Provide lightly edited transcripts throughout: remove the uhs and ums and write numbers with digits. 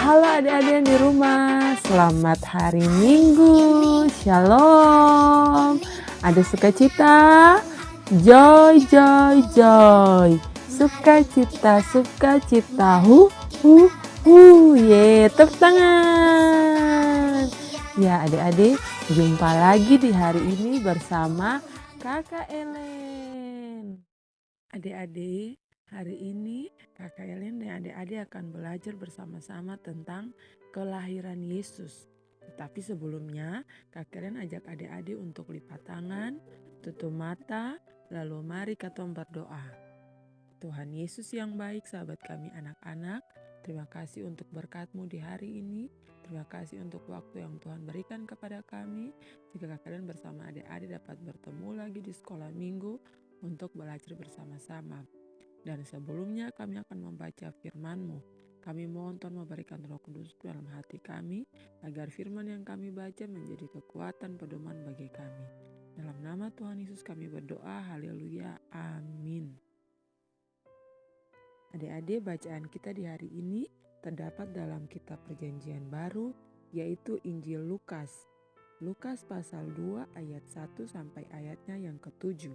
Halo adik-adik yang di rumah, selamat hari Minggu, Shalom. Ada sukacita, joy, joy, joy. Sukacita, sukacita, tepuk tangan. Ya adik-adik, jumpa lagi di hari ini bersama Kakak Ellen. Adik-adik, hari ini Kakak Ellen dan adik-adik akan belajar bersama-sama tentang kelahiran Yesus. Tetapi sebelumnya, Kakak Ellen ajak adik-adik untuk lipat tangan, tutup mata, lalu mari kita berdoa. Tuhan Yesus yang baik, sahabat kami anak-anak, terima kasih untuk berkat-Mu di hari ini. Terima kasih untuk waktu yang Tuhan berikan kepada kami. Jika Kakak Ellen bersama adik-adik dapat bertemu lagi di sekolah minggu untuk belajar bersama-sama. Dan sebelumnya kami akan membaca firman-Mu. Kami mohon Tuhan memberikan Roh Kudus dalam hati kami, agar firman yang kami baca menjadi kekuatan pedoman bagi kami. Dalam nama Tuhan Yesus kami berdoa, haleluya, amin. Adik-adik, bacaan kita di hari ini terdapat dalam kitab Perjanjian Baru, yaitu Injil Lukas. Lukas pasal 2 ayat 1 sampai ayatnya yang ke-7.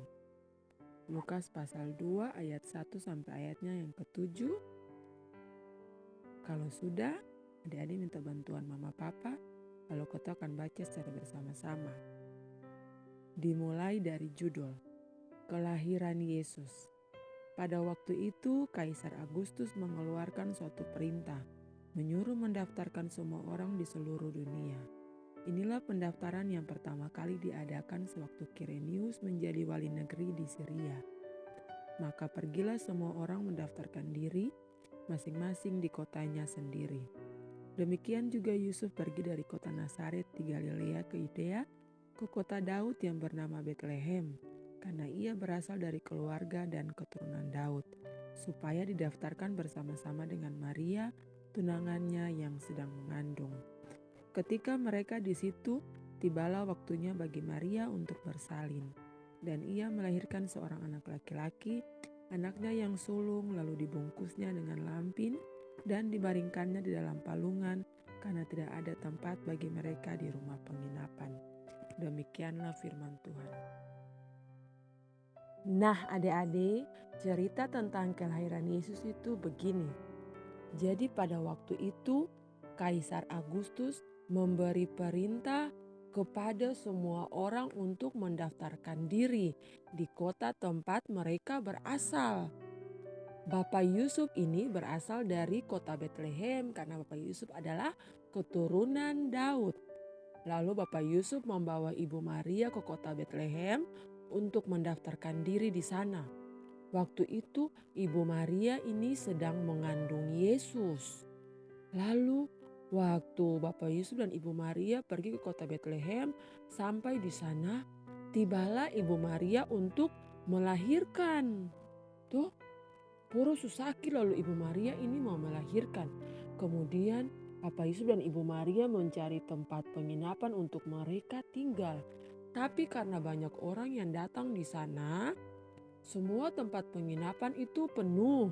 Lukas pasal 2 ayat 1 sampai ayatnya yang ke-7. Kalau sudah, adik-adik minta bantuan mama papa, lalu kita akan baca secara bersama-sama. Dimulai dari judul, Kelahiran Yesus. Pada waktu itu, Kaisar Agustus mengeluarkan suatu perintah, menyuruh mendaftarkan semua orang di seluruh dunia. Inilah pendaftaran yang pertama kali diadakan sewaktu Kirenius menjadi wali negeri di Syria. Maka pergilah semua orang mendaftarkan diri masing-masing di kotanya sendiri. Demikian juga Yusuf pergi dari kota Nazaret di Galilea ke Yudea, ke kota Daud yang bernama Betlehem, karena ia berasal dari keluarga dan keturunan Daud, supaya didaftarkan bersama-sama dengan Maria, tunangannya yang sedang mengandung. Ketika mereka di situ, tibalah waktunya bagi Maria untuk bersalin. Dan ia melahirkan seorang anak laki-laki, anaknya yang sulung, lalu dibungkusnya dengan lampin dan dibaringkannya di dalam palungan, karena tidak ada tempat bagi mereka di rumah penginapan. Demikianlah firman Tuhan. Nah adik-adik, cerita tentang kelahiran Yesus itu begini. Jadi pada waktu itu, Kaisar Agustus memberi perintah kepada semua orang untuk mendaftarkan diri di kota tempat mereka berasal. Bapak Yusuf ini berasal dari kota Betlehem karena Bapak Yusuf adalah keturunan Daud. Lalu Bapak Yusuf membawa Ibu Maria ke kota Betlehem untuk mendaftarkan diri di sana. Waktu itu Ibu Maria ini sedang mengandung Yesus. Lalu waktu Bapak Yusuf dan Ibu Maria pergi ke kota Betlehem, sampai di sana tibalah Ibu Maria untuk melahirkan. Tuh, puru susaki lalu Ibu Maria ini mau melahirkan. Kemudian Bapak Yusuf dan Ibu Maria mencari tempat penginapan untuk mereka tinggal. Tapi karena banyak orang yang datang di sana, semua tempat penginapan itu penuh.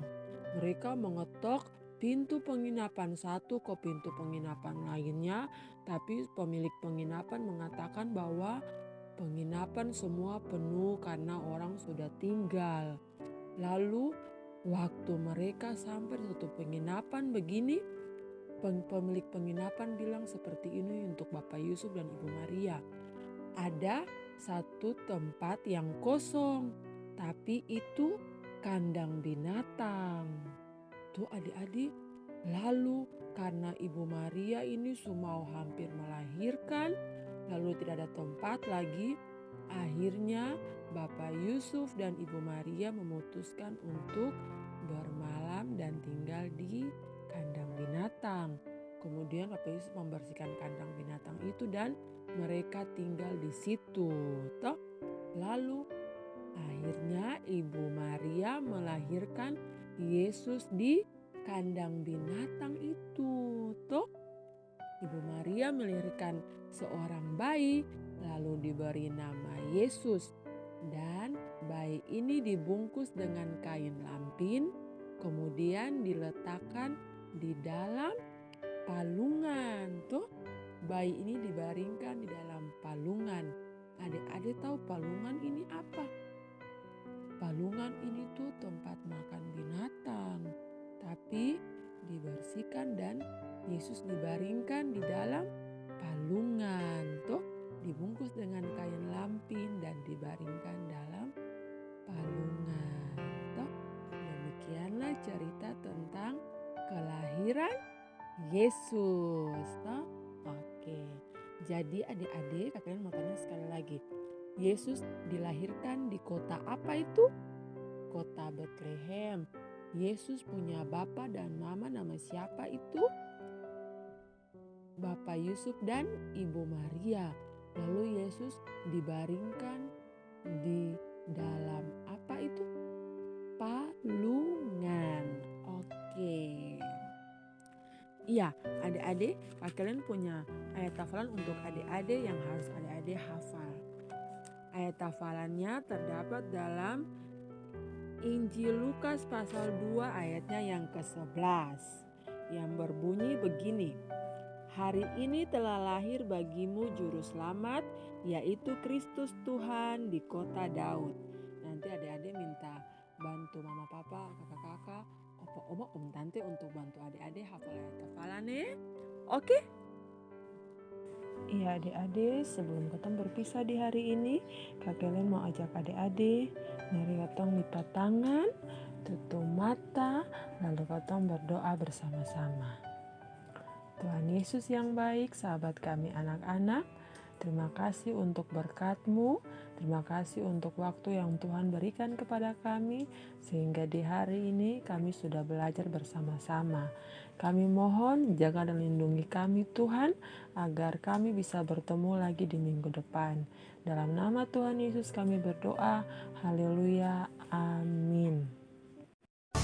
Mereka mengetok pintu penginapan satu ke pintu penginapan lainnya, tapi pemilik penginapan mengatakan bahwa penginapan semua penuh karena orang sudah tinggal. Lalu waktu mereka sampai di satu penginapan begini, pemilik penginapan bilang seperti ini untuk Bapak Yusuf dan Ibu Maria. Ada satu tempat yang kosong, tapi itu kandang binatang. Tuh adik-adik, lalu karena Ibu Maria ini mau hampir melahirkan, lalu tidak ada tempat lagi, akhirnya Bapak Yusuf dan Ibu Maria memutuskan untuk bermalam dan tinggal di kandang binatang. Kemudian Bapak Yusuf membersihkan kandang binatang itu dan mereka tinggal di situ. Toh, lalu akhirnya Ibu Maria melahirkan Yesus di kandang binatang itu. Tuh, Ibu Maria melahirkan seorang bayi, lalu diberi nama Yesus. Dan bayi ini dibungkus dengan kain lampin, kemudian diletakkan di dalam palungan. Tuh, bayi ini dibaringkan di dalam palungan. Adik-adik tahu palungan ini apa? Palungan ini tuh tempat makan binatang, tapi dibersihkan dan Yesus dibaringkan di dalam palungan. Tuh, dibungkus dengan kain lampin dan dibaringkan dalam palungan. Tuh, demikianlah cerita tentang kelahiran Yesus. Tuh, oke. Jadi adik-adik, kalian mau tanya sekali lagi. Yesus dilahirkan di kota apa itu? Kota Betlehem. Yesus punya bapa dan mama, nama siapa itu? Bapak Yusuf dan Ibu Maria. Lalu Yesus dibaringkan di dalam apa itu? Palungan. Oke. Iya, adik-adik, kalian punya ayat hafalan untuk adik-adik yang harus adik-adik hafal. Ayat hafalannya terdapat dalam Injil Lukas pasal 2 ayatnya yang ke-11 yang berbunyi begini. Hari ini telah lahir bagimu juru selamat, yaitu Kristus Tuhan di kota Daud. Nanti adik-adik minta bantu mama papa, kakak-kakak, oma, om, tante untuk bantu adik-adik hafal ayat hafalannya. Oke? Iya adik-adik, sebelum kita berpisah di hari ini, kalian mau ajak adik-adik, mari kita lipat tangan, tutup mata, lalu kita berdoa bersama-sama. Tuhan Yesus yang baik, sahabat kami anak-anak, terima kasih untuk berkat-Mu, terima kasih untuk waktu yang Tuhan berikan kepada kami, sehingga di hari ini kami sudah belajar bersama-sama. Kami mohon jaga dan lindungi kami Tuhan, agar kami bisa bertemu lagi di minggu depan. Dalam nama Tuhan Yesus kami berdoa, haleluya, amin.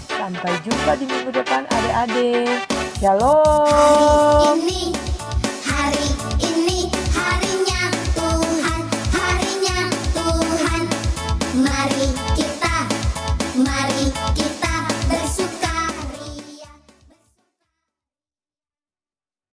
Sampai jumpa di minggu depan adik-adik. Shalom. Hari ini harinya Tuhan, harinya Tuhan. Mari